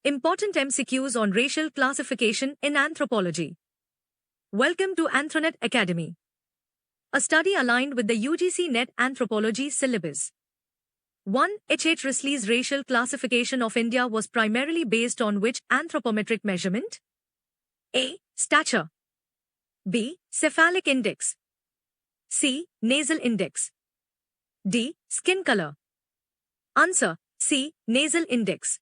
Important MCQs on racial classification in anthropology. Welcome to Anthronet Academy, a study aligned with the UGC NET Anthropology syllabus. 1. H. H. Risley's racial classification of India was primarily based on which anthropometric measurement? A. Stature. B. Cephalic index. C. Nasal index. D. Skin color. Answer: C. Nasal index.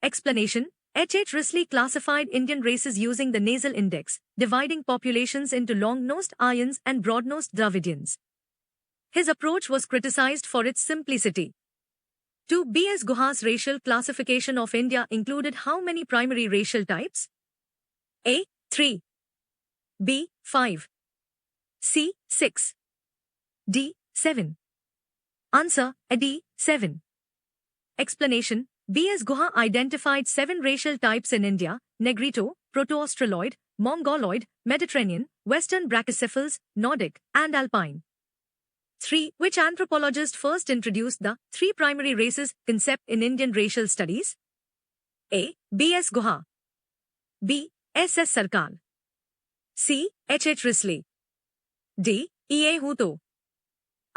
Explanation: H. H. Risley classified Indian races using the nasal index, dividing populations into long-nosed Aryans and broad-nosed Dravidians. His approach was criticized for its simplicity. 2. B. S. Guha's racial classification of India included how many primary racial types? A. 3. B. 5. C. 6. D. 7. Answer: D. 7. Explanation: B. S. Guha identified 7 racial types in India: Negrito, Proto-Australoid, Mongoloid, Mediterranean, Western Brachycephals, Nordic, and Alpine. 3. Which anthropologist first introduced the 3 primary races concept in Indian racial studies? A. B. S. Guha. B. S. S. Sarkar. C. H. H. Risley. D. E. A. Hutto.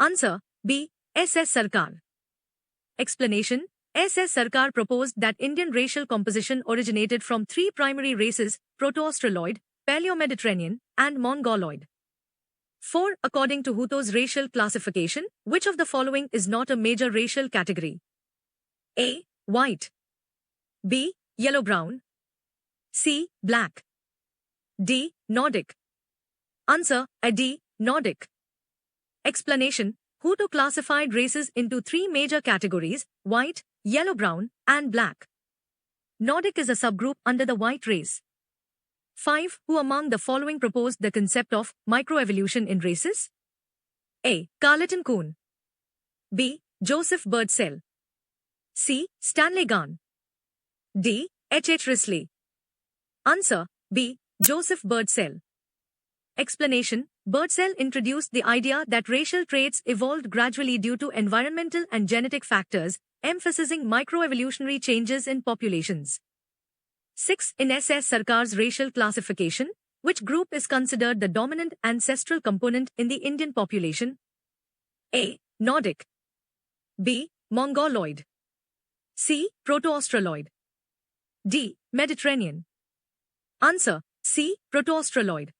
Answer: B. S. S. Sarkar. Explanation: S. S. Sarkar proposed that Indian racial composition originated from 3 primary races: Proto-Australoid, Paleo-Mediterranean, and Mongoloid. 4. According to Hutto's racial classification, which of the following is not a major racial category? A. White. B. Yellow-brown. C. Black. D. Nordic. Answer: D. Nordic. Explanation: Hutto classified races into 3 major categories: white, yellow-brown, and black. Nordic is a subgroup under the white race. 5. Who among the following proposed the concept of microevolution in races? A. Carleton Coon. B. Joseph Birdsell. C. Stanley Gahn. D. H. H. Risley. Answer: B. Joseph Birdsell. Explanation: Birdsell introduced the idea that racial traits evolved gradually due to environmental and genetic factors, emphasizing microevolutionary changes in populations. 6. In S. S. Sarkar's racial classification, which group is considered the dominant ancestral component in the Indian population? A. Nordic. B. Mongoloid. C. Proto-Australoid. D. Mediterranean. Answer: C. Proto-Australoid.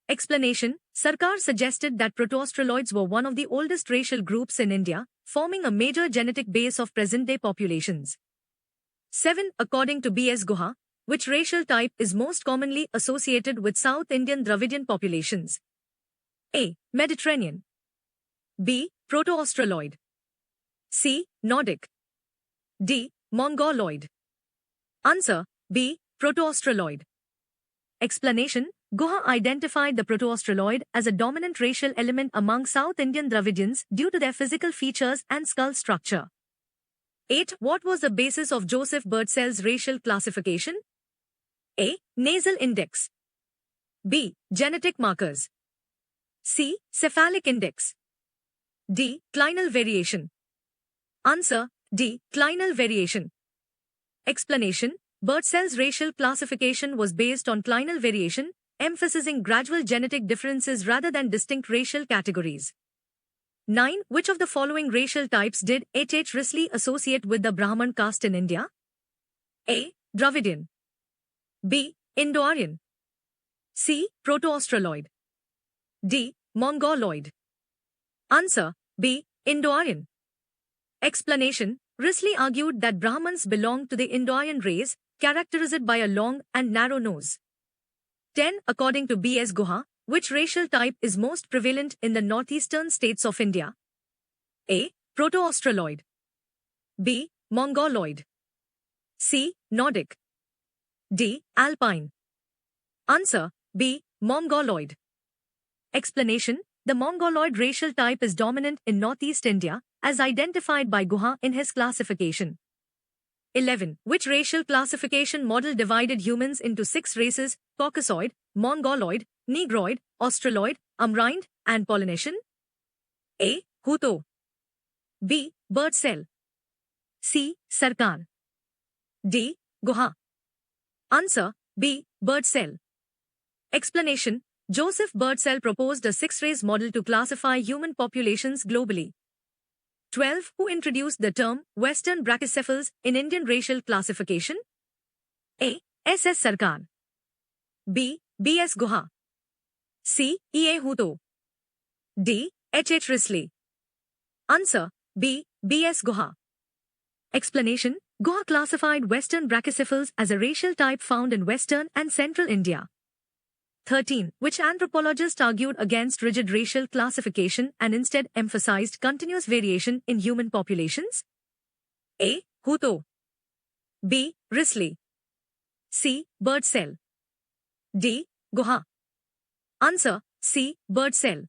Explanation: Sarkar suggested that Proto-Australoids were one of the oldest racial groups in India, forming a major genetic base of present-day populations. 7. According to B. S. Guha, which racial type is most commonly associated with South Indian Dravidian populations? A. Mediterranean. B. Proto-Australoid. C. Nordic. D. Mongoloid. Answer: B. Proto-Australoid. Explanation: Guha identified the Proto-Australoid as a dominant racial element among South Indian Dravidians due to their physical features and skull structure. 8. What was the basis of Joseph Birdsell's racial classification? A. Nasal index. B. Genetic markers. C. Cephalic index. D. Clinal variation. Answer: D. Clinal variation. Explanation: Birdsell's racial classification was based on clinal variation, emphasizing gradual genetic differences rather than distinct racial categories. 9. Which of the following racial types did H. H. Risley associate with the Brahman caste in India? A. Dravidian. B. Indo-Aryan. C. Proto-Australoid. D. Mongoloid. Answer: B. Indo-Aryan. Explanation: Risley argued that Brahmans belonged to the Indo-Aryan race, characterized by a long and narrow nose. 10. According to B. S. Guha, which racial type is most prevalent in the northeastern states of India? A. Proto-Australoid. B. Mongoloid. C. Nordic. D. Alpine. Answer: B. Mongoloid. Explanation: The Mongoloid racial type is dominant in northeast India, as identified by Guha in his classification. 11. Which racial classification model divided humans into 6 races: Caucasoid, Mongoloid, Negroid, Australoid, Amrinde, and Polynesian? A. Hutto. B. Birdsell. C. Sarkar. D. Guha. Answer B. Birdsell. Explanation: Joseph Birdsell proposed a six-race model to classify human populations globally. 12. Who introduced the term Western brachycephals in Indian racial classification? A. S. S. Sarkar. B. B. S. Guha. C. E. A. Hutto. D. H. H. Risley. Answer B. B. S. Guha. Explanation: Guha classified Western brachycephals as a racial type found in Western and Central India. 13. Which anthropologist argued against rigid racial classification and instead emphasized continuous variation in human populations? A. Hutto. B. Risley. C. Birdsell. D. Guha. Answer C. Birdsell.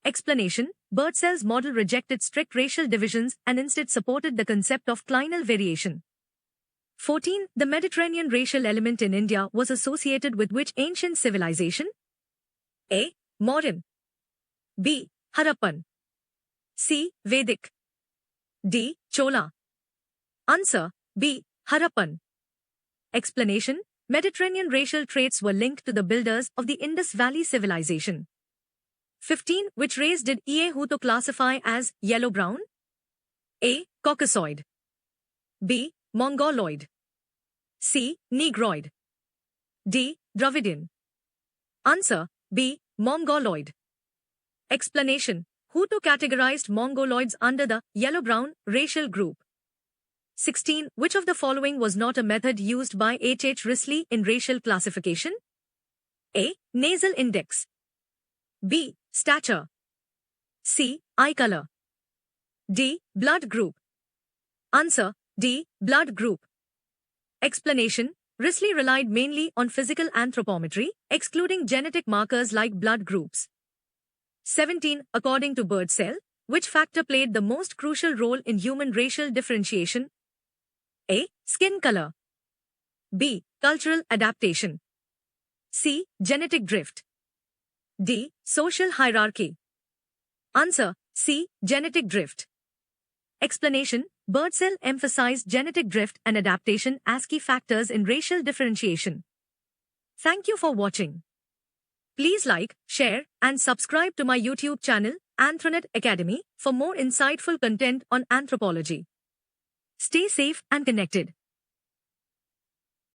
Explanation: Birdsell's model rejected strict racial divisions and instead supported the concept of clinal variation. 14. The Mediterranean racial element in India was associated with which ancient civilization? A. Mauryan. B. Harappan. C. Vedic. D. Chola. Answer B. Harappan. Explanation: Mediterranean racial traits were linked to the builders of the Indus Valley civilization. 15. Which race did E. A. Hutto classify as yellow-brown? A. Caucasoid. B. Mongoloid. C. Negroid. D. Dravidian. Answer B. Mongoloid. Explanation: Hutto categorized Mongoloids under the yellow-brown racial group. 16. Which of the following was not a method used by H. H. Risley in racial classification? A. Nasal index. B. Stature. C. Eye color. D. Blood group. Answer D. Blood group. Explanation: Risley relied mainly on physical anthropometry, excluding genetic markers like blood groups. 17. According to Birdsell, which factor played the most crucial role in human racial differentiation? A. Skin color. B. Cultural adaptation. C. Genetic drift. D. Social hierarchy. Answer C. Genetic drift. Explanation: Birdsell emphasized genetic drift and adaptation as key factors in racial differentiation. Thank you for watching. Please like, share, and subscribe to my YouTube channel, Anthronet Academy, for more insightful content on anthropology. Stay safe and connected.